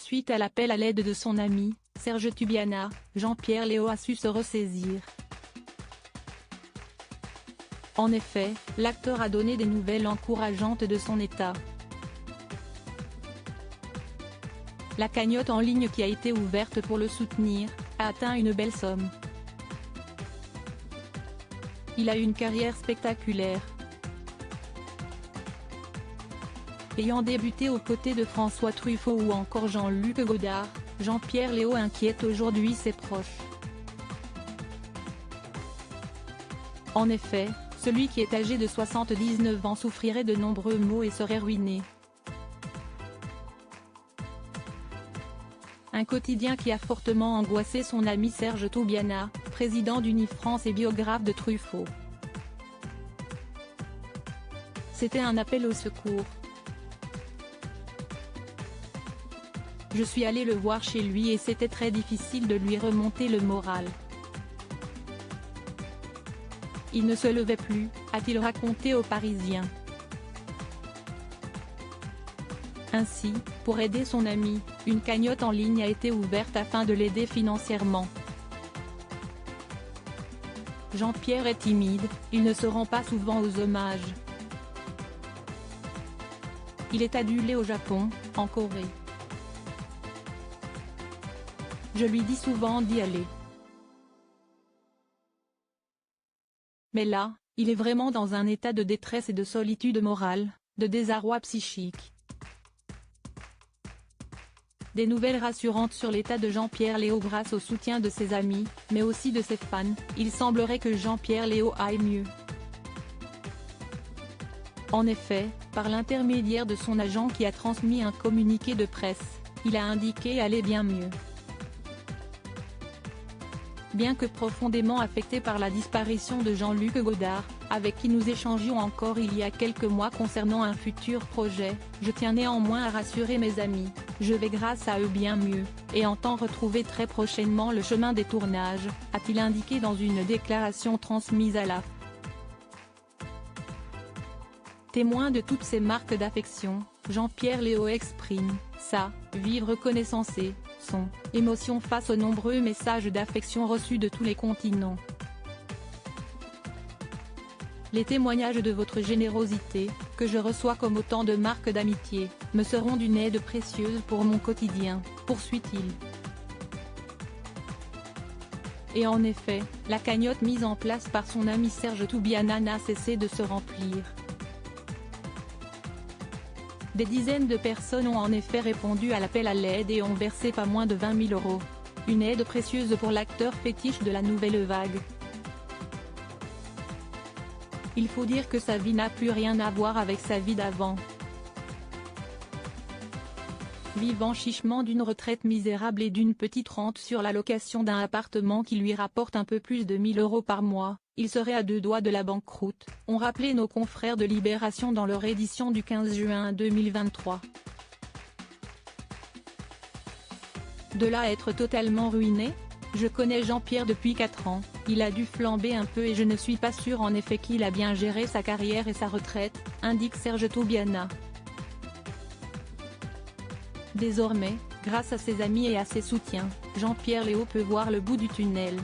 Suite à l'appel à l'aide de son ami, Serge Toubiana, Jean-Pierre Léaud a su se ressaisir. En effet, l'acteur a donné des nouvelles encourageantes de son état. La cagnotte en ligne qui a été ouverte pour le soutenir, a atteint une belle somme. Il a eu une carrière spectaculaire. Ayant débuté aux côtés de François Truffaut ou encore Jean-Luc Godard, Jean-Pierre Léaud inquiète aujourd'hui ses proches. En effet, celui qui est âgé de 79 ans souffrirait de nombreux maux et serait ruiné. Un quotidien qui a fortement angoissé son ami Serge Toubiana, président d'Unifrance et biographe de Truffaut. C'était un appel au secours. Je suis allé le voir chez lui et c'était très difficile de lui remonter le moral. Il ne se levait plus, a-t-il raconté aux Parisiens. Ainsi, pour aider son ami, une cagnotte en ligne a été ouverte afin de l'aider financièrement. Jean-Pierre est timide, il ne se rend pas souvent aux hommages. Il est adulé au Japon, en Corée. Je lui dis souvent d'y aller. Mais là, il est vraiment dans un état de détresse et de solitude morale, de désarroi psychique. Des nouvelles rassurantes sur l'état de Jean-Pierre Léaud grâce au soutien de ses amis, mais aussi de ses fans, il semblerait que Jean-Pierre Léaud aille mieux. En effet, par l'intermédiaire de son agent qui a transmis un communiqué de presse, il a indiqué aller bien mieux. Bien que profondément affecté par la disparition de Jean-Luc Godard, avec qui nous échangions encore il y a quelques mois concernant un futur projet, je tiens néanmoins à rassurer mes amis, je vais grâce à eux bien mieux, et entends retrouver très prochainement le chemin des tournages, a-t-il indiqué dans une déclaration transmise à la Témoin de toutes ces marques d'affection, Jean-Pierre Léaud exprime sa vive reconnaissance et son émotion face aux nombreux messages d'affection reçus de tous les continents. Les témoignages de votre générosité, que je reçois comme autant de marques d'amitié, me seront d'une aide précieuse pour mon quotidien, poursuit-il. Et en effet, la cagnotte mise en place par son ami Serge Toubiana n'a cessé de se remplir. Des dizaines de personnes ont en effet répondu à l'appel à l'aide et ont versé pas moins de 20 000 €. Une aide précieuse pour l'acteur fétiche de la nouvelle vague. Il faut dire que sa vie n'a plus rien à voir avec sa vie d'avant. Vivant chichement d'une retraite misérable et d'une petite rente sur la location d'un appartement qui lui rapporte un peu plus de 1 000 € par mois, il serait à deux doigts de la banqueroute, ont rappelé nos confrères de Libération dans leur édition du 15 juin 2023. De là à être totalement ruiné ? Je connais Jean-Pierre depuis 4 ans, il a dû flamber un peu et je ne suis pas sûr en effet qu'il a bien géré sa carrière et sa retraite, indique Serge Toubiana. Désormais, grâce à ses amis et à ses soutiens, Jean-Pierre Léaud peut voir le bout du tunnel.